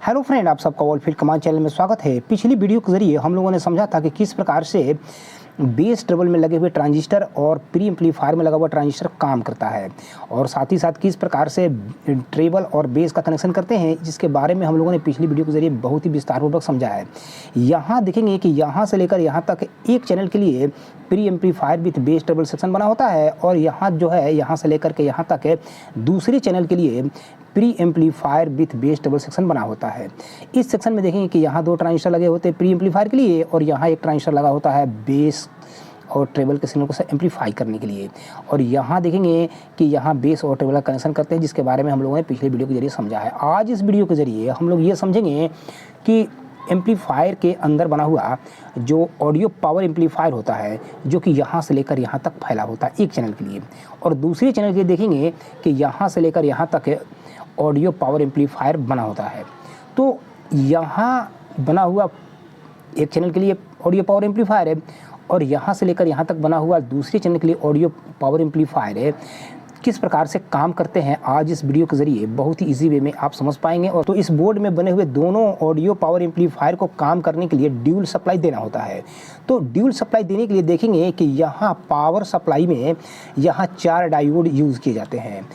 Hello friend, आप सबका वोल्टफील्ड command channel में स्वागत है। पिछली वीडियो के जरिए हम लोगों ने समझा था कि किस प्रकार से बेस ट्रेबल में लगे हुए ट्रांजिस्टर और प्री एम्पलीफायर में लगा हुआ ट्रांजिस्टर काम करता है, और साथ ही साथ किस प्रकार से ट्रेबल और बेस का कनेक्शन करते हैं, जिसके बारे में हम लोगों ने पिछली वीडियो के जरिए बहुत ही विस्तारपूर्वक समझा है। यहाँ देखेंगे कि यहाँ से लेकर यहाँ तक एक चैनल के लिए pre amplifier with bass treble section बना होता है, और यहाँ जो है यहाँ से लेकर के यहाँ तक दूसरे चैनल के लिए pre amplifier with bass treble section बना होता है। इस सेक्शन में देखेंगे कि यहाँ दो ट्रांजिस्टर लगे होते हैं प्री एम्पलीफायर के लिए, और यहाँ एक ट्रांजिस्टर लगा होता है बेस और ट्रेबल के सिग्नल को एम्पलीफाई करने के लिए। और यहाँ देखेंगे कि यहाँ बेस और ट्रेबल का कनेक्शन करते हैं, जिसके बारे में हम लोगों ने पिछले वीडियो के जरिए समझा है। आज इस वीडियो के जरिए हम लोग ये समझेंगे कि एम्पलीफायर के अंदर बना हुआ जो ऑडियो पावर एम्पलीफायर होता है, जो कि यहाँ से लेकर यहाँ तक फैला होता है एक चैनल के लिए, और दूसरे चैनल के लिए देखेंगे कि यहाँ से लेकर यहाँ तक ऑडियो पावर एम्पलीफायर बना होता है। तो यहाँ बना हुआ एक चैनल के लिए ऑडियो पावर एम्पलीफायर है, और यहाँ से लेकर यहाँ तक बना हुआ दूसरे चैनल के लिए ऑडियो पावर एम्पलीफायर है। किस प्रकार से काम करते हैं आज इस वीडियो के जरिए बहुत ही इजी वे में आप समझ पाएंगे। और तो इस बोर्ड में बने हुए दोनों ऑडियो पावर एम्पलीफायर को काम करने के लिए ड्यूल सप्लाई देना होता है। तो ड्यूल सप्लाई देने के लिए देखेंगे कि यहाँ पावर सप्लाई में यहाँ 4 डायोड यूज़ किए जाते हैं।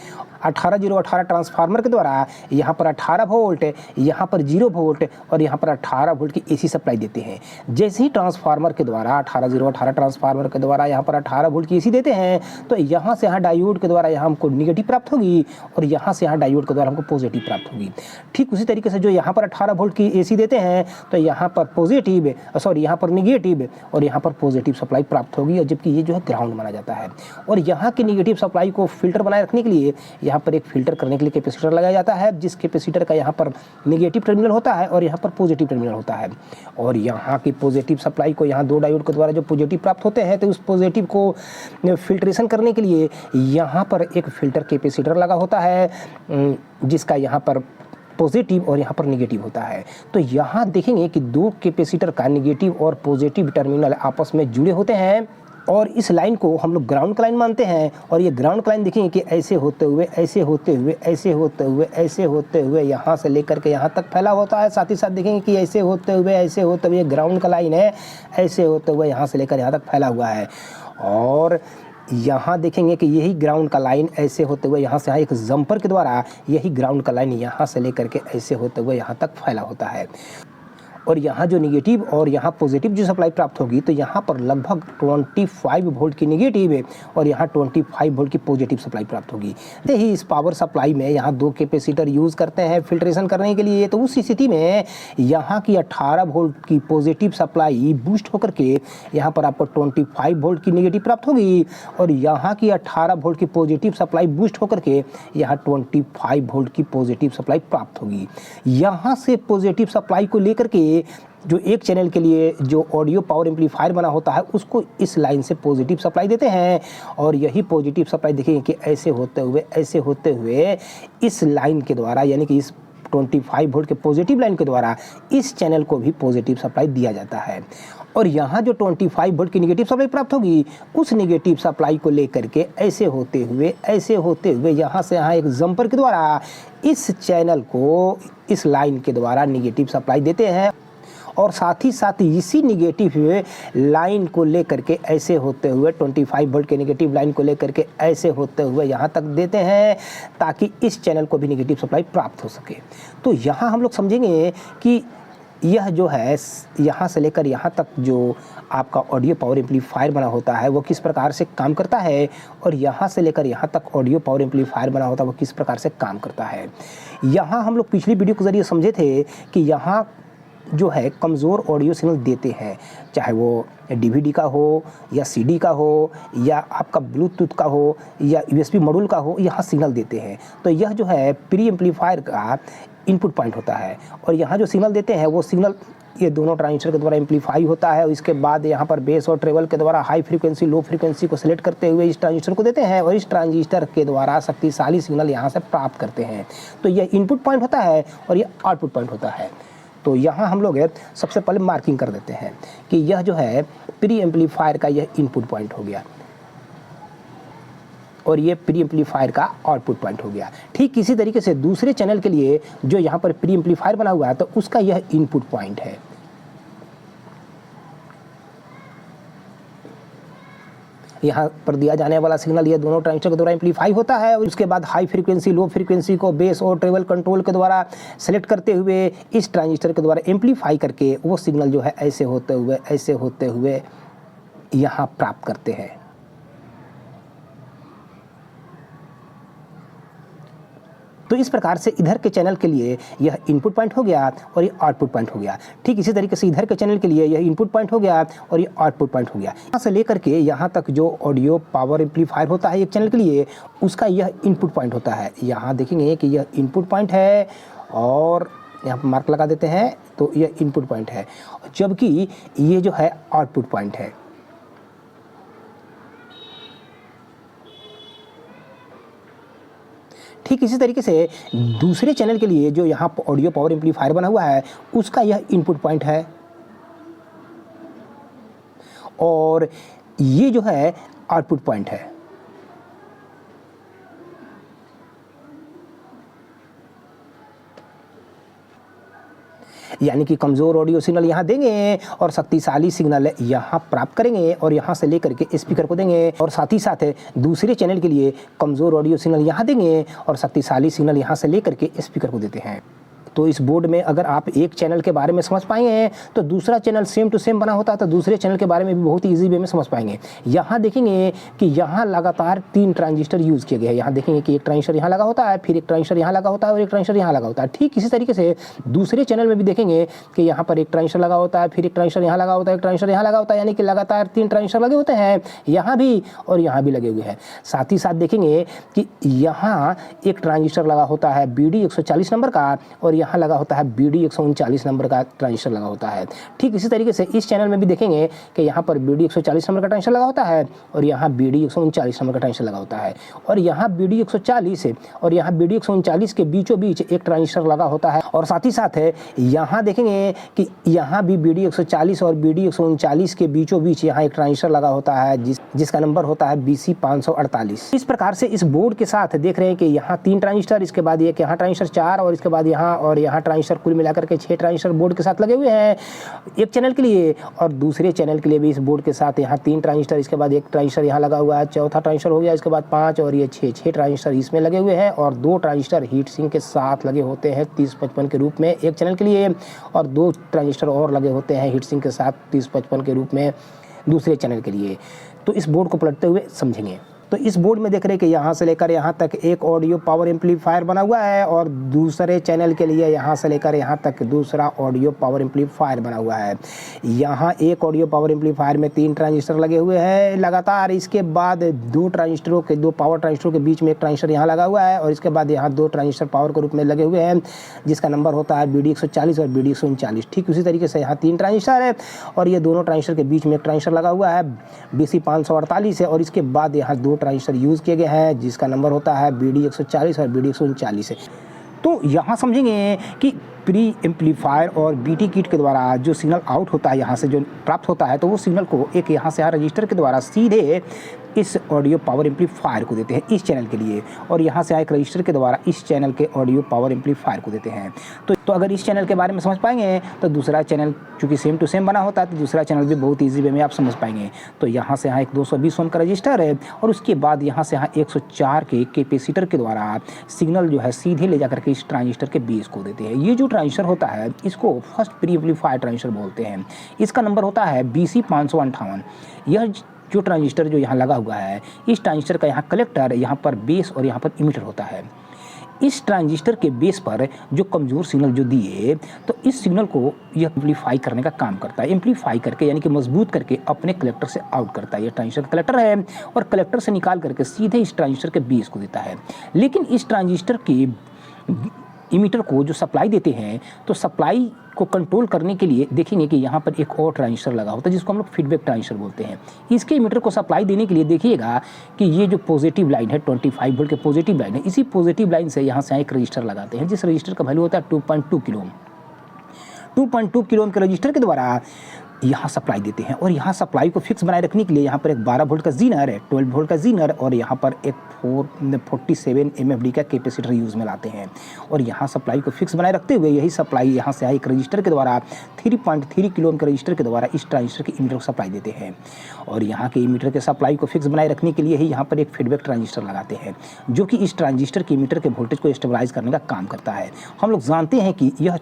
18018 ट्रांसफार्मर के द्वारा यहाँ पर 18 वोल्ट, यहाँ पर 0 वोल्ट और यहाँ पर 18 वोल्ट की एसी सप्लाई देते हैं। जैसे ही ट्रांसफार्मर के द्वारा 18018 ट्रांसफार्मर के द्वारा यहाँ पर 18 वोल्ट की एसी देते हैं, तो यहाँ से यहाँ डायोड के द्वारा यहाँ हमको निगेटिव प्राप्त होगी, और यहाँ से यहाँ डायोड के द्वारा हमको पॉजिटिव प्राप्त होगी। ठीक उसी तरीके से जो यहाँ पर 18 वोल्ट की एसी देते हैं, तो यहाँ पर पॉजिटिव यहाँ पर निगेटिव और यहाँ पर पॉजिटिव सप्लाई प्राप्त होगी, और जबकि ये जो है ग्राउंड माना जाता है। और यहाँ की निगेटिव सप्लाई को फिल्टर बनाए रखने के लिए यहाँ पर एक फिल्टर करने के लिए कैपेसिटर लगाया जाता है, जिस कैपेसिटर का यहाँ पर नेगेटिव टर्मिनल होता है और यहाँ पर पॉजिटिव टर्मिनल होता है। और यहाँ की पॉजिटिव सप्लाई को यहाँ 2 डायोड के द्वारा जो पॉजिटिव प्राप्त होते हैं, तो उस पॉजिटिव को फिल्ट्रेशन करने के लिए यहाँ पर एक फिल्टर कैपेसिटर लगा होता है, जिसका यहाँ पर पॉजिटिव और यहाँ पर निगेटिव होता है। तो यहाँ देखेंगे कि 2 कैपेसिटर का निगेटिव और पॉजिटिव टर्मिनल आपस में जुड़े होते हैं, और इस लाइन को हम लोग ग्राउंड का लाइन मानते हैं। और ये ग्राउंड का लाइन देखेंगे कि ऐसे होते हुए ऐसे होते हुए ऐसे होते हुए ऐसे होते हुए यहाँ से लेकर के यहाँ तक फैला होता है। साथ ही साथ देखेंगे कि ऐसे होते हुए ग्राउंड का लाइन है, ऐसे होते हुए यहाँ से लेकर यहाँ तक फैला हुआ है। और यहाँ देखेंगे कि यही ग्राउंड का लाइन ऐसे होते हुए यहाँ से यहाँ एक जंपर के द्वारा यही ग्राउंड का लाइन यहाँ से लेकर के ऐसे होते हुए यहाँ तक फैला होता है। और यहाँ जो निगेटिव और यहाँ पॉजिटिव जो सप्लाई प्राप्त होगी, तो यहाँ पर लगभग 25 वोल्ट की निगेटिव है और यहाँ 25 वोल्ट की पॉजिटिव सप्लाई प्राप्त होगी। तो ही इस पावर सप्लाई में यहाँ 2 कैपेसिटर यूज़ करते हैं फिल्ट्रेशन करने के लिए। तो उस स्थिति में यहाँ की 18 वोल्ट की पॉजिटिव सप्लाई बूस्ट होकर के यहाँ पर आपको 25 वोल्ट की निगेटिव प्राप्त होगी, और यहाँ की 18 वोल्ट की पॉजिटिव सप्लाई बूस्ट होकर के यहाँ 25 वोल्ट की पॉजिटिव सप्लाई प्राप्त होगी। यहाँ से पॉजिटिव सप्लाई को लेकर के जो एक चैनल के लिए जो ऑडियो पावर एम्पलीफायर बना होता है, उसको इस लाइन से पॉजिटिव सप्लाई देते हैं, और यही पॉजिटिव सप्लाई देखेंगे कि ऐसे होते हुए इस लाइन के द्वारा, यानी कि इस 25 वोल्ट के पॉजिटिव लाइन के द्वारा इस चैनल को भी पॉजिटिव सप्लाई दिया जाता है। और यहाँ जो 25 वोल्ट की निगेटिव सप्लाई प्राप्त होगी, उस निगेटिव सप्लाई को लेकर के ऐसे होते हुए यहाँ से यहाँ एक जंपर के द्वारा इस चैनल को इस लाइन के द्वारा निगेटिव सप्लाई देते हैं, और साथ ही साथ इसी निगेटिव लाइन को लेकर के ऐसे होते हुए 25 वोल्ट के निगेटिव लाइन को लेकर के ऐसे होते हुए यहाँ तक देते हैं, ताकि इस चैनल को भी निगेटिव सप्लाई प्राप्त हो सके। तो यहाँ हम लोग समझेंगे कि यह जो है यहाँ से लेकर यहाँ तक जो आपका ऑडियो पावर एम्पलीफायर बना होता है, वो किस प्रकार से काम करता है, और यहाँ से लेकर यहाँ तक ऑडियो पावर एम्पलीफायर बना होता है, वो किस प्रकार से काम करता है। यहाँ हम लोग पिछली वीडियो के जरिए समझे थे कि यहाँ जो है कमज़ोर ऑडियो सिग्नल देते हैं, चाहे वो डीवीडी का हो या सीडी का हो या आपका ब्लूटूथ का हो या यूएसबी मॉड्यूल का हो, यहाँ सिग्नल देते हैं। तो यह जो है प्री एम्पलीफायर का इनपुट पॉइंट होता है, और यहाँ जो सिग्नल देते हैं वो सिग्नल ये दोनों ट्रांजिस्टर के द्वारा एम्पलीफाई होता है, और इसके बाद यहाँ पर बेस और ट्रेबल के द्वारा हाई फ्रीक्वेंसी लो फ्रीक्वेंसी को सिलेक्ट करते हुए इस ट्रांजिस्टर को देते हैं, और इस ट्रांजिस्टर के द्वारा शक्तिशाली सिग्नल यहाँ से प्राप्त करते हैं। तो यह इनपुट पॉइंट होता है और यह आउटपुट पॉइंट होता है। तो यहाँ हम लोग सबसे पहले मार्किंग कर देते हैं कि यह जो है प्री एम्पलीफायर का यह इनपुट पॉइंट हो गया। और ये प्री एम्पलीफायर का आउटपुट पॉइंट हो गया। ठीक इसी तरीके से दूसरे चैनल के लिए जो यहाँ पर प्री एम्पलीफायर बना हुआ है तो उसका यह इनपुट पॉइंट है। यहाँ पर दिया जाने वाला सिग्नल ये दोनों ट्रांजिस्टर के द्वारा एम्पलीफाई होता है और उसके बाद हाई फ्रीक्वेंसी लो फ्रीक्वेंसी को बेस और ट्रेवल कंट्रोल के द्वारा सेलेक्ट करते हुए इस ट्रांजिस्टर के द्वारा एम्पलीफाई करके वो सिग्नल जो है ऐसे होते हुए यहाँ प्राप्त करते हैं। तो इस प्रकार से इधर के चैनल के लिए यह इनपुट पॉइंट हो गया और ये आउटपुट पॉइंट हो गया। ठीक इसी तरीके से इधर के चैनल के लिए यह इनपुट पॉइंट हो गया और ये आउटपुट पॉइंट हो गया। यहाँ से लेकर के यहाँ तक जो ऑडियो पावर एम्पलीफायर होता है एक चैनल के लिए उसका यह इनपुट पॉइंट होता है। यहाँ देखेंगे कि यह इनपुट पॉइंट है और यहाँ पर मार्क लगा देते हैं तो यह इनपुट पॉइंट है, जबकि ये जो है आउटपुट पॉइंट है। ठीक इसी तरीके से दूसरे चैनल के लिए जो यहाँ ऑडियो पावर एम्पलीफायर बना हुआ है उसका यह इनपुट पॉइंट है और ये जो है आउटपुट पॉइंट है। यानी कि कमज़ोर ऑडियो सिग्नल यहाँ देंगे और शक्तिशाली सिग्नल यहाँ प्राप्त करेंगे और यहाँ से लेकर के स्पीकर को देंगे और साथ ही साथ दूसरे चैनल के लिए कमज़ोर ऑडियो सिग्नल यहाँ देंगे और शक्तिशाली सिग्नल यहाँ से लेकर के स्पीकर को देते हैं। तो इस बोर्ड में अगर आप एक चैनल के बारे में समझ पाएंगे तो दूसरा चैनल सेम टू सेम बना होता है तो दूसरे चैनल के बारे में भी बहुत ही ईजी वे में समझ पाएंगे। यहाँ देखेंगे कि यहाँ लगातार 3 ट्रांजिस्टर यूज़ किए गए हैं। यहाँ देखेंगे कि एक ट्रांजिस्टर यहाँ लगा होता है, फिर एक ट्रांजिस्टर यहाँ लगा होता है और एक ट्रांजिस्टर यहाँ लगा होता है। ठीक इसी तरीके से दूसरे चैनल में भी देखेंगे कि यहाँ पर एक ट्रांजिस्टर लगा होता है, फिर एक ट्रांजिस्टर यहाँ लगा होता है, एक ट्रांजिस्टर यहाँ लगा होता है, यानी कि लगातार 3 ट्रांजिस्टर लगे होते हैं, यहाँ भी और यहाँ भी लगे हुए हैं। साथ ही साथ देखेंगे कि यहाँ एक ट्रांजिस्टर लगा होता है BD 140 नंबर का और यहाँ लगा होता है BD 139 नंबर का ट्रांजिस्टर लगा होता है। ठीक इसी तरीके से इस चैनल में भी देखेंगे कि यहाँ पर BD 140 नंबर का ट्रांजिस्टर लगा होता है और यहाँ BD 139 नंबर का ट्रांजिस्टर लगा होता है और यहाँ BD 140 और यहाँ BD 139 के बीचों बीच एक ट्रांजिस्टर लगा होता है और साथ ही साथ यहाँ देखेंगे कि यहाँ भी BD 140 और BD 139 के बीचों बीच यहाँ एक ट्रांजिस्टर लगा होता है जिसका नंबर होता है BC 548। इस प्रकार से इस बोर्ड के साथ देख रहे हैं कि यहाँ 3 ट्रांजिस्टर, इसके बाद एक यहाँ ट्रांजिस्टर 4 और इसके बाद यहाँ ट्रांजिस्टर कुल मिलाकर के 6 ट्रांजिस्टर बोर्ड के साथ लगे हुए हैं एक चैनल के लिए और दूसरे चैनल के लिए भी इस बोर्ड के साथ यहाँ 3 ट्रांजिस्टर, इसके बाद एक ट्रांजिस्टर यहाँ लगा हुआ है, चौथा ट्रांजिस्टर हो गया, इसके बाद 5 और ये 6 ट्रांजिस्टर इसमें लगे हुए हैं और 2 ट्रांजिस्टर हीट सिंक के साथ लगे होते हैं 30-55 के रूप में एक चैनल के लिए और 2 ट्रांजिस्टर और लगे होते हैं हीट सिंक के साथ 30-55 के रूप में दूसरे चैनल के लिए। तो इस बोर्ड को पलटते हुए समझेंगे। तो इस बोर्ड में देख रहे हैं कि यहाँ से लेकर यहाँ तक एक ऑडियो पावर एम्पलीफायर बना हुआ है और दूसरे चैनल के लिए यहाँ से लेकर यहाँ तक दूसरा ऑडियो पावर एम्पलीफायर बना हुआ है। यहाँ एक ऑडियो पावर एम्पलीफायर में 3 ट्रांजिस्टर लगे हुए हैं लगातार, इसके बाद 2 पावर ट्रांजिस्टरों के बीच में एक ट्रांजिस्टर यहाँ लगा हुआ है और इसके बाद यहाँ 2 ट्रांजिस्टर पावर के रूप में लगे हुए हैं जिसका नंबर होता है BD 140 और BD 139। ठीक उसी तरीके से यहाँ 3 ट्रांजिस्टर है और ये दोनों ट्रांजिस्टर के बीच में एक ट्रांजिस्टर लगा हुआ है BC 548 है और इसके बाद यहाँ 2 ट्रांजिस्टर यूज़ किए गए हैं जिसका नंबर होता है BD 140 और BD 139 है। तो यहाँ समझेंगे कि प्री एम्पलीफायर और BT किट के द्वारा जो सिग्नल आउट होता है यहाँ से जो प्राप्त होता है तो वो सिग्नल को एक यहाँ से रजिस्टर के द्वारा सीधे इस ऑडियो पावर एम्पलीफायर को देते हैं इस चैनल के लिए और यहाँ से एक रजिस्टर के द्वारा इस चैनल के ऑडियो पावर एम्पलीफायर को देते हैं। तो अगर इस चैनल के बारे में समझ पाएंगे तो दूसरा चैनल चूँकि सेम टू सेम बना होता है तो दूसरा चैनल भी बहुत ईजी वे में आप समझ पाएंगे। तो यहाँ से यहाँ एक 220 ओम का रजिस्टर है और उसके बाद यहाँ से यहाँ 104 के कैपेसिटर के द्वारा सिग्नल जो है सीधे ले जाकर के इस ट्रांजिस्टर के बेस को देते हैं। ये जो ट्रांजिस्टर होता है इसको फर्स्ट प्री एम्पलीफायर ट्रांजिस्टर बोलते हैं। इसका नंबर होता है BC 558। यह जो ट्रांजिस्टर जो यहाँ लगा हुआ है इस ट्रांजिस्टर का यहाँ कलेक्टर, यहाँ पर बेस और यहाँ पर इमिटर होता है। इस ट्रांजिस्टर के बेस पर जो कमज़ोर सिग्नल जो दिए तो इस सिग्नल को यह एम्पलीफाई करने का काम करता है, एम्पलीफाई करके यानी कि मजबूत करके अपने कलेक्टर से आउट करता है। ये ट्रांजिस्टर कलेक्टर है और कलेक्टर से निकाल करके सीधे इस ट्रांजिस्टर के बेस को देता है। लेकिन इस ट्रांजिस्टर के इमीटर को जो सप्लाई देते हैं तो सप्लाई को कंट्रोल करने के लिए देखेंगे कि यहाँ पर एक और ट्रांजिस्टर लगा होता है जिसको हम लोग फीडबैक ट्रांजिस्टर बोलते हैं। इसके इमीटर को सप्लाई देने के लिए देखिएगा कि ये जो पॉजिटिव लाइन है 25 वोल्ट के पॉजिटिव लाइन है, इसी पॉजिटिव लाइन से यहाँ से एक रजिस्टर लगाते हैं जिस रजिस्टर का वैल्यू होता है 2.2 किलो ओम। 2.2 किलो ओम के रजिस्टर के द्वारा यहाँ सप्लाई देते हैं और यहाँ सप्लाई को फिक्स बनाए रखने के लिए यहाँ पर एक 12 वोल्ट का जीनर है, 12 वोल्ट का जीनर और यहाँ पर एक 47 MFD का कैपेसिटर यूज़ में लाते हैं। और यहाँ सप्लाई को फिक्स बनाए रखते हुए यही सप्लाई यहाँ से एक रजिस्टर के द्वारा 3.3 किलो ओम के रजिस्टर के द्वारा इस ट्रांजिस्टर के इमीटर को सप्लाई देते हैं। और यहाँ के इमीटर के सप्लाई को फिक्स बनाए रखने के लिए ही यहाँ पर एक फीडबैक ट्रांजिस्टर लगाते हैं, जो कि इस ट्रांजिस्टर के इमीटर के वोल्टेज को स्टेबलाइज करने का काम करता है। हम लोग जानते हैं कि यह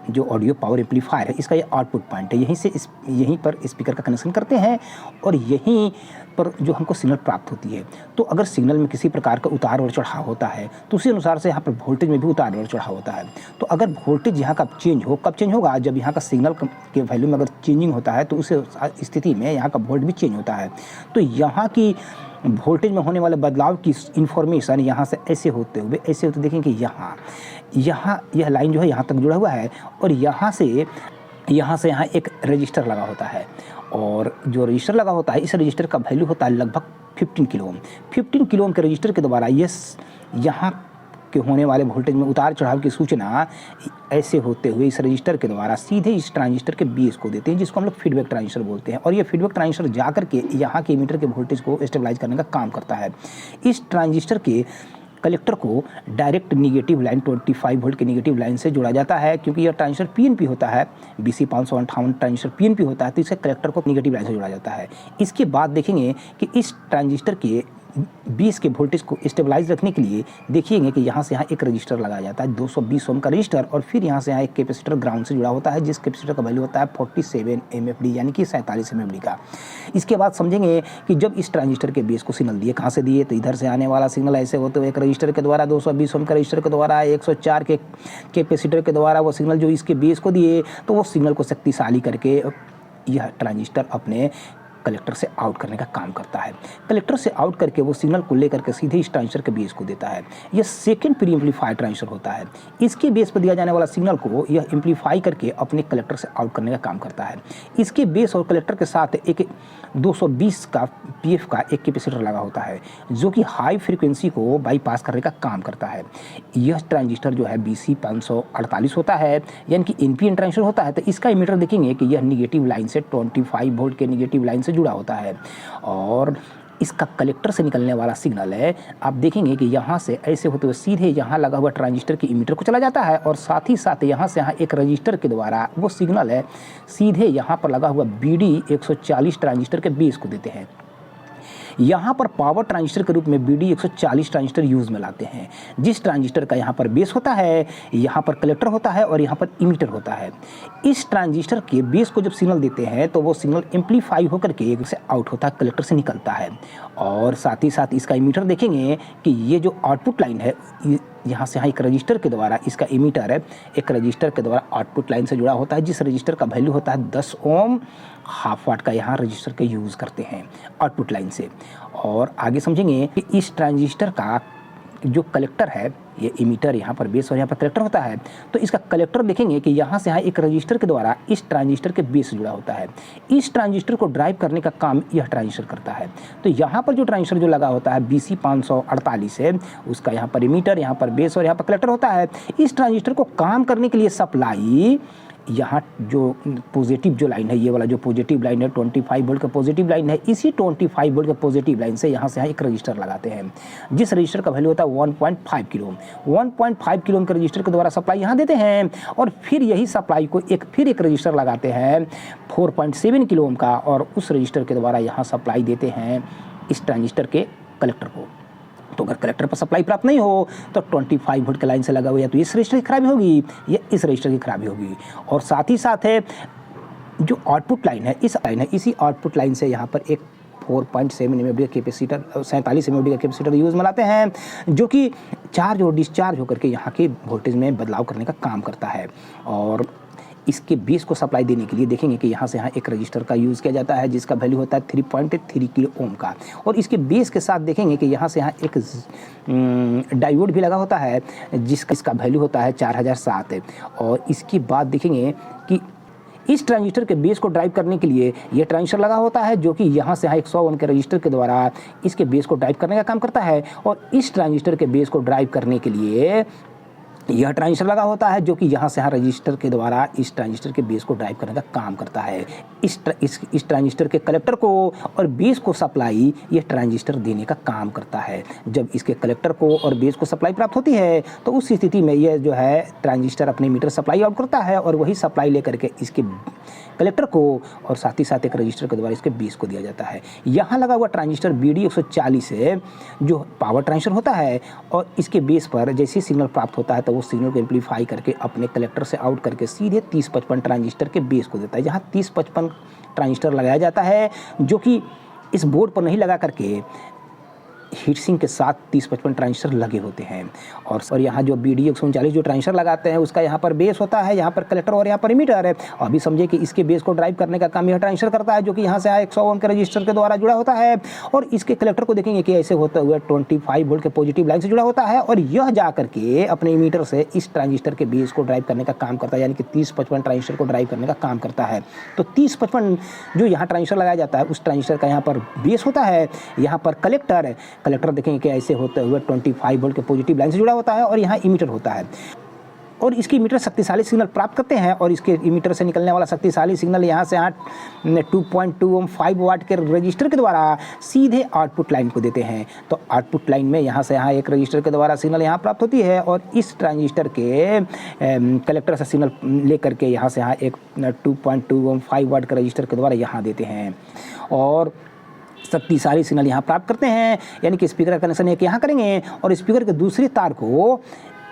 जो ऑडियो पावर एम्पलीफायर है इसका ये आउटपुट पॉइंट है, यहीं पर स्पीकर का कनेक्शन करते हैं और यहीं पर जो हमको सिग्नल प्राप्त होती है। तो अगर सिग्नल में किसी प्रकार का उतार और चढ़ाव होता है तो उसी अनुसार से यहाँ पर वोल्टेज में भी उतार और चढ़ाव होता है। तो अगर वोल्टेज यहाँ का चेंज हो, कब चेंज होगा? जब यहाँ का सिग्नल के वैल्यू में अगर चेंजिंग होता है तो उस स्थिति में यहाँ का वोल्ट भी चेंज होता है। तो यहाँ की वोल्टेज में होने वाले बदलाव की इन्फॉर्मेशन यहाँ से ऐसे होते देखें कि यहाँ यह लाइन जो है यहाँ तक जुड़ा हुआ है और यहाँ से यहाँ एक रजिस्टर लगा होता है और जो रजिस्टर लगा होता है इस रजिस्टर का वैल्यू होता है लगभग 15 किलो ओम। 15 किलो ओम के रजिस्टर के द्वारा यहाँ के होने वाले वोल्टेज में उतार चढ़ाव की सूचना ऐसे होते हुए इस रजिस्टर के द्वारा सीधे इस ट्रांजिस्टर के बेस को देते हैं, जिसको हम लोग फीडबैक ट्रांजिस्टर बोलते हैं। और ये फीडबैक ट्रांजिस्टर जाकर के यहाँ के इमीटर के वोल्टेज को स्टेबलाइज करने का काम करता है। इस ट्रांजिस्टर के कलेक्टर को डायरेक्ट निगेटिव लाइन 25 वोल्ट के निगेटिव लाइन से जोड़ा जाता है, क्योंकि यह ट्रांजिस्टर पीएनपी होता है, BC 558 ट्रांजिस्टर पीएनपी होता है, तो इसके कलेक्टर को निगेटिव लाइन से जोड़ा जाता है। इसके बाद देखेंगे कि इस ट्रांजिस्टर के बेस के वोल्टेज को स्टेबलाइज रखने के लिए देखिएंगे कि यहाँ से यहाँ एक रजिस्टर लगाया जाता है 220 ओम का रजिस्टर और फिर यहाँ से यहाँ एक कैपेसिटर ग्राउंड से जुड़ा होता है, जिस कैपेसिटर का वैल्यू होता है 47 MFD यानी कि 47 MFD का। इसके बाद समझेंगे कि जब इस ट्रांजिस्टर के बेस को सिग्नल दिए, कहाँ से दिए, तो इधर से आने वाला सिग्नल ऐसे होते हुए एक रजिस्टर के द्वारा 220 ओम का रजिस्टर के द्वारा 104 के कैपेसिटर के द्वारा वो सिग्नल जो इसके बेस को दिए, तो वो सिग्नल को शक्तिशाली करके यह ट्रांजिस्टर अपने कलेक्टर से आउट करने का काम करता है। कलेक्टर से आउट करके वो सिग्नल को लेकर के सीधे इस ट्रांजिस्टर के बेस को देता है। यह सेकंड प्री एम्पलीफायर ट्रांजिस्टर होता है। इसके बेस पर दिया जाने वाला सिग्नल को यह एम्पलीफाई करके अपने कलेक्टर से आउट करने का काम करता है। इसके बेस और कलेक्टर के साथ एक 220 का PF का एक कैपेसिटर लगा होता है, जो कि हाई फ्रीक्वेंसी को बाईपास करने का काम करता है। यह ट्रांजिस्टर जो है BC 548 होता है, यानी कि NPN ट्रांजिस्टर होता है। तो इसका इमीटर देखेंगे कि यह निगेटिव लाइन से 25 वोल्ट के निगेटिव लाइन से जुड़ा होता है और इसका कलेक्टर से निकलने वाला सिग्नल है, आप देखेंगे कि यहाँ से ऐसे होते हुए सीधे यहाँ लगा हुआ ट्रांजिस्टर के इमीटर को चला जाता है और साथ ही साथ यहाँ से यहाँ एक रजिस्टर के द्वारा वो सिग्नल है सीधे यहाँ पर लगा हुआ BD 140 ट्रांजिस्टर के बेस को देते हैं। यहाँ पर पावर ट्रांजिस्टर के रूप में BD 140 ट्रांजिस्टर यूज़ में लाते हैं, जिस ट्रांजिस्टर का यहाँ पर बेस होता है, यहाँ पर कलेक्टर होता है और यहाँ पर इमीटर होता है। इस ट्रांजिस्टर के बेस को जब सिग्नल देते हैं तो वो सिग्नल एम्पलीफाई होकर के एक से आउट होता है, कलेक्टर से निकलता है। और साथ ही साथ इसका इमीटर देखेंगे कि ये जो आउटपुट लाइन है, यहाँ से यहाँ एक रजिस्टर के द्वारा इसका इमीटर है, एक रजिस्टर के द्वारा आउटपुट लाइन से जुड़ा होता है, जिस रजिस्टर का वैल्यू होता है 10 ओम। हाफ वाट का यहाँ रजिस्टर का यूज़ करते हैं आउटपुट लाइन से। और आगे समझेंगे कि इस ट्रांजिस्टर का जो कलेक्टर है, ये इमीटर यहाँ पर बेस और यहाँ पर कलेक्टर होता है, तो इसका कलेक्टर देखेंगे कि यहाँ से यहाँ एक रजिस्टर के द्वारा इस ट्रांजिस्टर के बेस से जुड़ा होता है। इस ट्रांजिस्टर को ड्राइव करने का काम यह ट्रांजिस्टर करता है। तो यहाँ पर जो ट्रांजिस्टर जो लगा होता है BC 548 है, उसका यहाँ पर इमीटर, यहाँ पर बेस और यहाँ पर कलेक्टर होता है। इस ट्रांजिस्टर को काम करने के लिए सप्लाई यहाँ जो पॉजिटिव जो लाइन है, ये वाला जो पॉजिटिव लाइन है 25 वोल्ट का पॉजिटिव लाइन है, इसी 25 वोल्ट का पॉजिटिव लाइन से यहाँ से यहाँ एक रजिस्टर लगाते हैं, जिस रजिस्टर का वैल्यू होता है 1.5 किलो ओम। 1.5 किलो ओम के रजिस्टर के द्वारा सप्लाई यहाँ देते हैं और फिर यही सप्लाई को फिर एक रजिस्टर लगाते हैं 4.7 किलो ओम का और उस रजिस्टर के द्वारा यहाँ सप्लाई देते हैं इस ट्रांजिस्टर के कलेक्टर को। तो अगर कलेक्टर पर सप्लाई प्राप्त नहीं हो तो 25 वोल्ट के लाइन से लगा हुआ, या तो इस रजिस्टर की खराबी होगी या इस रजिस्टर की खराबी होगी। और साथ ही साथ है जो आउटपुट लाइन है, इसी आउटपुट लाइन से यहाँ पर एक 4.7 MFD का कैपेसिटर, 47 MFD का कैपेसिटर यूज़ में लाते हैं, जो कि चार्ज और डिस्चार्ज होकर के यहाँ के वोल्टेज में बदलाव करने का काम करता है। और इसके बेस को सप्लाई देने के लिए देखेंगे कि यहाँ से यहाँ एक रजिस्टर का यूज़ किया जाता है, जिसका वैल्यू होता है 3.3 किलो ओम का। और इसके बेस के साथ देखेंगे कि यहाँ से यहाँ एक डायोड भी लगा होता है, जिसका वैल्यू होता है 4007। और इसके बाद देखेंगे कि इस ट्रांजिस्टर के बेस को ड्राइव करने के लिए ये ट्रांजिस्टर लगा होता है, जो कि यहाँ से यहाँ 100 ओम के रजिस्टर के द्वारा इसके बेस को ड्राइव करने का काम करता है। और इस ट्रांजिस्टर के बेस को ड्राइव करने के लिए यह ट्रांजिस्टर लगा होता है जो कि यहाँ से यहाँ रजिस्टर के द्वारा इस ट्रांजिस्टर के बेस को ड्राइव करने का काम करता है। इस ट्रांजिस्टर के कलेक्टर को और बेस को सप्लाई यह ट्रांजिस्टर देने का काम करता है। जब इसके कलेक्टर को और बेस को सप्लाई प्राप्त होती है तो उस स्थिति में यह जो है ट्रांजिस्टर अपने मीटर सप्लाई आउट करता है और वही सप्लाई लेकर के इसके कलेक्टर को और साथ ही साथ एक रजिस्टर के द्वारा इसके बेस को दिया जाता है। यहाँ लगा हुआ ट्रांजिस्टर BD 140 है जो पावर ट्रांजिस्टर होता है और इसके बेस पर जैसे सिग्नल प्राप्त होता है तो वो सिग्नल को एम्पलीफाई करके अपने कलेक्टर से आउट करके सीधे 3055 ट्रांजिस्टर के बेस को देता है। जहाँ 3055 ट्रांजिस्टर लगाया जाता है जो कि इस बोर्ड पर नहीं लगा करके हीट सिंक के साथ 3055 ट्रांजिस्टर लगे होते हैं। और यहाँ जो BD 139 जो ट्रांजिस्टर लगाते हैं उसका यहाँ पर बेस होता है, यहाँ पर कलेक्टर और यहाँ पर इमीटर है। अभी समझे कि इसके बेस को ड्राइव करने का काम यह ट्रांजिस्टर करता है जो कि यहाँ से 100 ओम के रजिस्टर के द्वारा जुड़ा होता है और इसके कलेक्टर को देखेंगे कि ऐसे होते हुए 25 वोल्ट के पॉजिटिव लाइन से जुड़ा होता है और यह जा करके अपने इमीटर से इस ट्रांजिस्टर के बेस को ड्राइव करने का काम करता है, यानी कि 3055 ट्रांजिस्टर को ड्राइव करने का काम करता है। तो 3055 जो यहाँ ट्रांजिस्टर लगाया जाता है उस ट्रांजिस्टर का यहाँ पर बेस होता है, यहाँ पर कलेक्टर देखेंगे कि ऐसे होते हुए 25 वोल्ट के पॉजिटिव लाइन से जुड़ा होता है और यहाँ इमीटर होता है और इसके इमीटर शक्तिशाली सिग्नल प्राप्त करते हैं और इसके इमीटर से निकलने वाला शक्तिशाली सिग्नल यहाँ से 2.2 ओम 5 वाट के रजिस्टर के द्वारा सीधे आउटपुट लाइन को देते हैं। तो आउटपुट लाइन में यहाँ से यहाँ एक रजिस्टर के द्वारा सिग्नल यहाँ प्राप्त होती है और इस ट्रांजिस्टर के कलेक्टर से सिग्नल लेकर के यहाँ से यहाँ एक 2.2 ओम 5 वाट के रजिस्टर के द्वारा यहाँ देते हैं और शक्तिशाली सिग्नल यहाँ प्राप्त करते हैं, यानी कि स्पीकर का कनेक्शन एक यहाँ करेंगे और स्पीकर के दूसरे तार को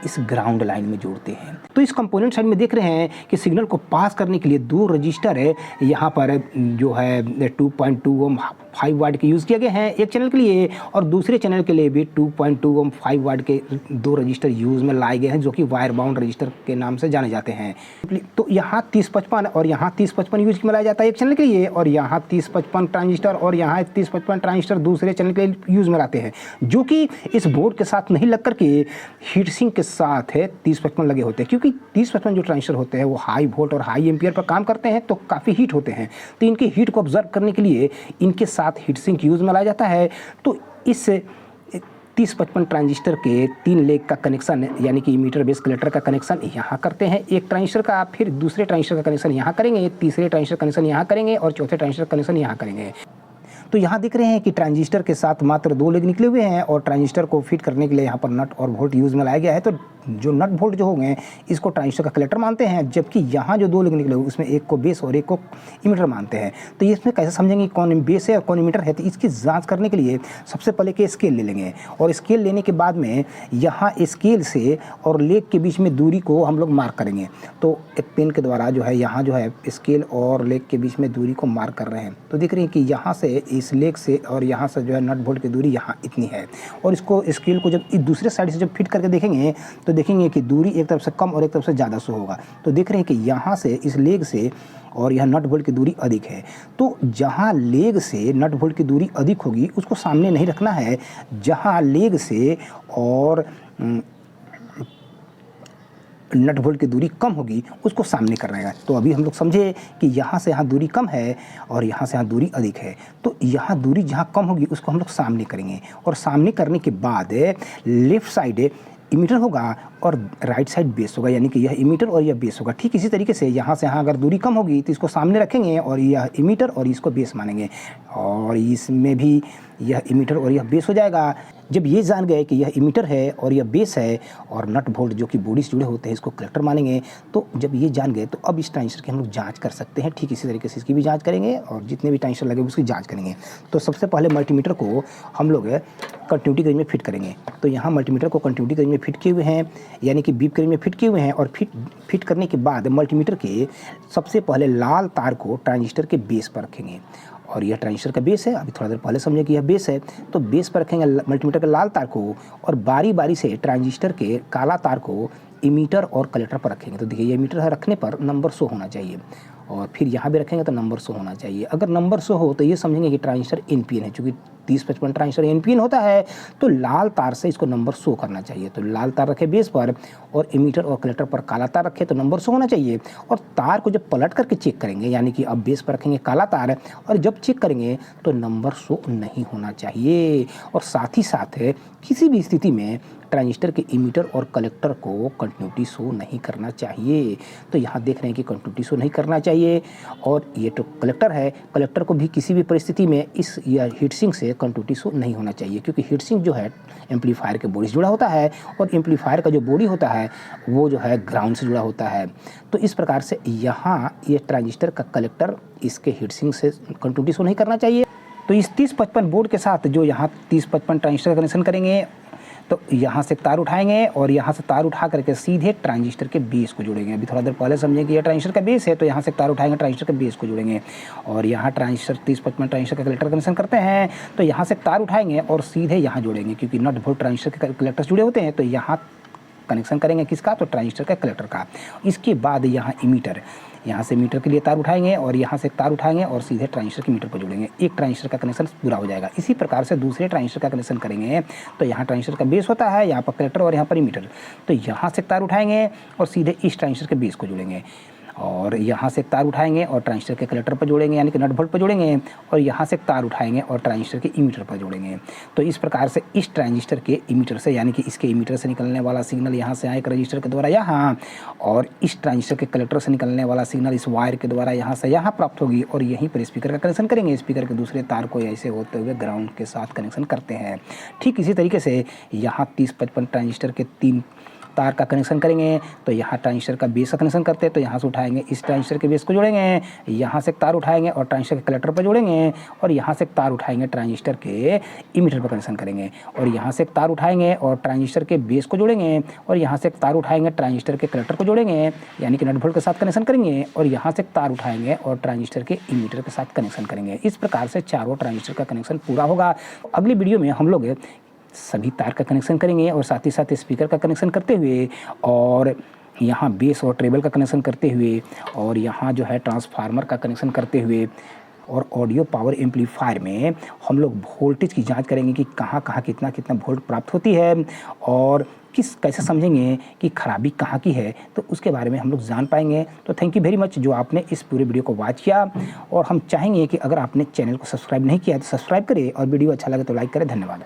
इस ग्राउंड लाइन में जोड़ते हैं। तो इस कंपोनेंट साइड में देख रहे हैं कि सिग्नल को पास करने के लिए 2 रजिस्टर है यहाँ पर जो है 2.2 ओम 5 वाट के यूज़ किए गए हैं एक चैनल के लिए और दूसरे चैनल के लिए भी 2.2 ओम 5 वाट के 2 रजिस्टर यूज़ में लाए गए हैं जो कि वायर बाउंड रजिस्टर के नाम से जाने जाते हैं। तो यहाँ 3055 और यहाँ 3055 यूज में लाया जाता है एक चैनल के लिए और यहाँ 3055 ट्रांजिस्टर और यहाँ 3055 ट्रांजिस्टर दूसरे चैनल के लिए यूज़ में लाते हैं जो कि इस बोर्ड के साथ नहीं लग करके हीट सिंक के साथ है 3055 लगे होते हैं, क्योंकि 3055 जो ट्रांजिस्टर होते हैं वो हाई वोल्ट और हाई एम्पियर पर काम करते हैं तो काफ़ी हीट होते हैं। तो इनकी हीट को ऑब्जर्व करने के लिए इनके साथ हीट सिंक यूज़ में लाया जाता है। तो इस 3055 ट्रांजिस्टर के 3 लेग का कनेक्शन यानी कि इमीटर बेस कलेक्टर का कनेक्शन यहाँ करते हैं एक ट्रांजिस्टर का, फिर दूसरे ट्रांजिस्टर का कनेक्शन यहाँ करेंगे, तीसरे ट्रांजिस्टर कनेक्शन यहाँ करेंगे और चौथे ट्रांजिस्टर कनेक्शन यहाँ करेंगे। तो यहाँ देख रहे हैं कि ट्रांजिस्टर के साथ मात्र 2 लेग निकले हुए हैं और ट्रांजिस्टर को फिट करने के लिए यहाँ पर नट और बोल्ट यूज़ में लाया गया है। तो जो नट बोल्ट जो होंगे इसको ट्रांजिस्टर का कलेक्टर मानते हैं, जबकि यहाँ जो 2 लेग निकले हुए उसमें एक को बेस और एक को इमीटर मानते हैं। तो ये इसमें कैसे समझेंगे कौन बेस है और कौन इमीटर है? तो इसकी जाँच करने के लिए सबसे पहले के स्केल ले लेंगे और स्केल लेने के बाद में यहाँ स्केल से और लेग के बीच में दूरी को हम लोग मार्क करेंगे। तो एक पेन के द्वारा जो है यहाँ जो है स्केल और लेग के बीच में दूरी को मार्क कर रहे हैं। तो देख रहे हैं कि यहाँ से इस लेग से और यहाँ से जो है नट बोल्ट की दूरी यहाँ इतनी है और इसको स्केल को जब इस दूसरे साइड से जब फिट करके देखेंगे तो देखेंगे कि दूरी एक तरफ से कम और एक तरफ से ज़्यादा शो होगा। तो देख रहे हैं कि यहाँ से इस लेग से और यह नट बोल्ट की दूरी अधिक है। तो जहाँ लेग से नट बोल्ट की दूरी अधिक होगी उसको सामने नहीं रखना है, जहाँ लेग से और नट बोल्ट की दूरी कम होगी उसको सामने करना है। तो अभी हम लोग समझे कि यहाँ से यहाँ दूरी कम है और यहाँ से यहाँ दूरी अधिक है। तो यहाँ दूरी जहाँ कम होगी उसको हम लोग सामने करेंगे और सामने करने के बाद लेफ़्ट साइड इमीटर होगा और राइट साइड बेस होगा, यानी कि यह इमीटर और यह बेस होगा। ठीक इसी तरीके से यहाँ से यहाँ अगर दूरी कम होगी तो इसको सामने रखेंगे और यह इमीटर और इसको बेस मानेंगे और इसमें भी यह इमीटर और यह बेस हो जाएगा। जब ये जान गए कि यह इमीटर है और यह बेस है और नट बोल्ट जो कि बॉडी से जुड़े होते हैं इसको कलेक्टर मानेंगे। तो जब ये जान गए तो अब इस ट्रांजिस्टर की हम लोग जांच कर सकते हैं। ठीक इसी तरीके से इसकी भी जांच करेंगे और जितने भी ट्रांजिस्टर लगे उसकी जांच करेंगे। तो सबसे पहले मल्टीमीटर को हम लोग कंटिन्यूटी रेंज में फिट करेंगे। तो यहाँ मल्टीमीटर को कंटिन्यूटी रेंज में फिट किए हुए हैं, यानी कि बीप के रेंज में फिट किए हुए हैं और फिट करने के बाद मल्टीमीटर के सबसे पहले लाल तार को ट्रांजिस्टर के बेस पर रखेंगे और यह ट्रांजिस्टर का बेस है। अभी थोड़ा देर पहले समझे कि यह बेस है। तो बेस पर रखेंगे मल्टीमीटर के लाल तार को और बारी बारी से ट्रांजिस्टर के काला तार को इमीटर और कलेक्टर पर रखेंगे। तो देखिए ये इमीटर है, रखने पर नंबर शो होना चाहिए और फिर यहाँ भी रखेंगे तो नंबर शो होना चाहिए। अगर नंबर शो हो तो ये समझेंगे कि ट्रांजिस्टर एनपीएन है। चूँकि 3055 ट्रांजिस्टर एनपीएन होता है तो लाल तार से इसको नंबर शो करना चाहिए। तो लाल तार रखे बेस पर और एमीटर और कलेक्टर पर काला तार रखे तो नंबर शो होना चाहिए। और तार को जब पलट करके चेक करेंगे, यानी कि अब बेस पर रखेंगे काला तार और जब चेक करेंगे तो नंबर शो नहीं होना चाहिए। और साथ ही साथ किसी भी स्थिति में ट्रांजिस्टर के इमीटर और कलेक्टर को कंटिन्यूटी शो नहीं करना चाहिए। तो यहाँ देख रहे हैं कि कंटिन्यूटी शो नहीं करना चाहिए। और ये तो कलेक्टर है, कलेक्टर को भी किसी भी परिस्थिति में इस या हीटसिंक से कंटिन्यूटी शो नहीं होना चाहिए, क्योंकि हीटसिंक जो है एम्पलीफायर के बॉडी से जुड़ा होता है और एम्पलीफायर का जो बॉडी होता है वो जो है ग्राउंड से जुड़ा होता है। तो इस प्रकार से यहाँ ये ट्रांजिस्टर का कलेक्टर इसके हीटसिंक से कंटिन्यूटी शो नहीं करना चाहिए। तो इस 3055 बोर्ड के साथ जो यहाँ 3055 ट्रांजिस्टर का कनेक्शन करेंगे तो यहाँ से तार उठाएंगे और यहाँ से तार उठा करके सीधे ट्रांजिस्टर के बेस को जोड़ेंगे। अभी थोड़ा देर पहले समझें कि यह ट्रांजिस्टर का बेस है, तो यहाँ से तार उठाएंगे ट्रांजिस्टर के बेस को जोड़ेंगे और यहाँ ट्रांजिस्टर 3055 ट्रांजिस्टर का कलेक्टर कनेक्शन करते हैं तो यहाँ से तार उठाएंगे और सीधे यहाँ जोड़ेंगे, क्योंकि नट बोल्ट ट्रांजिस्टर के कलेक्टर जुड़े होते हैं। तो यहाँ कनेक्शन करेंगे किसका, तो ट्रांजिस्टर का कलेक्टर का। इसके बाद यहाँ इमीटर, यहाँ से मीटर के लिए तार उठाएंगे और यहाँ से तार उठाएंगे और सीधे ट्रांजिस्टर के मीटर पर जोड़ेंगे। एक ट्रांजिस्टर का कनेक्शन पूरा हो जाएगा। इसी प्रकार से दूसरे ट्रांजिस्टर का कनेक्शन करेंगे तो यहाँ ट्रांजिस्टर का बेस होता है, यहाँ पर कलेक्टर और यहाँ पर इमीटर। तो यहाँ से तार उठाएंगे और सीधे इस ट्रांजिस्टर के बेस को जोड़ेंगे और यहाँ से तार उठाएंगे और ट्रांजिस्टर के कलेक्टर पर जोड़ेंगे, यानी कि नट बोल्ट पर जोड़ेंगे और यहाँ से तार उठाएंगे और ट्रांजिस्टर के इमीटर पर जोड़ेंगे। तो इस प्रकार से इस ट्रांजिस्टर के इमीटर से, यानी कि इसके इमीटर से निकलने वाला सिग्नल यहाँ से आएगा रजिस्टर के द्वारा यहाँ, और इस ट्रांजिस्टर के कलेक्टर से निकलने वाला सिग्नल इस वायर के द्वारा यहाँ से यहाँ प्राप्त होगी और यहीं पर स्पीकर का कनेक्शन करेंगे। स्पीकर के दूसरे तार को ऐसे होते हुए ग्राउंड के साथ कनेक्शन करते हैं। ठीक इसी तरीके से यहाँ 3055 ट्रांजिस्टर के 3 तार का कनेक्शन करेंगे तो यहाँ ट्रांजिस्टर का बेस का कनेक्शन करते हैं तो यहाँ से उठाएंगे इस ट्रांजिस्टर के बेस को जोड़ेंगे, यहाँ से तार उठाएंगे और ट्रांजिस्टर के कलेक्टर पर जोड़ेंगे और यहाँ से तार उठाएंगे ट्रांजिस्टर के इमीटर पर कनेक्शन करेंगे और यहाँ से तार उठाएंगे और ट्रांजिस्टर के बेस को जोड़ेंगे और यहाँ से तार उठाएंगे ट्रांजिस्टर के कलेक्टर को जोड़ेंगे, यानी कि नट बोल्ट के साथ कनेक्शन करेंगे और यहाँ से तार उठाएंगे और ट्रांजिस्टर के इमीटर के साथ कनेक्शन करेंगे। इस प्रकार से चारों ट्रांजिस्टर का कनेक्शन पूरा होगा। अगली वीडियो में हम लोग सभी तार का कनेक्शन करेंगे और साथ ही साथ स्पीकर का कनेक्शन करते हुए और यहाँ बेस और ट्रेबल का कनेक्शन करते हुए और यहाँ जो है ट्रांसफार्मर का कनेक्शन करते हुए और ऑडियो पावर एम्पलीफायर में हम लोग वोल्टेज की जांच करेंगे कि कहाँ कहाँ कितना कितना वोल्ट प्राप्त होती है और कैसे समझेंगे कि खराबी कहाँ की है, तो उसके बारे में हम लोग जान पाएंगे। तो थैंक यू वेरी मच जो आपने इस पूरे वीडियो को वॉच किया और हम चाहेंगे कि अगर आपने चैनल को सब्सक्राइब नहीं किया तो सब्सक्राइब करें और वीडियो अच्छा लगे तो लाइक करें। धन्यवाद।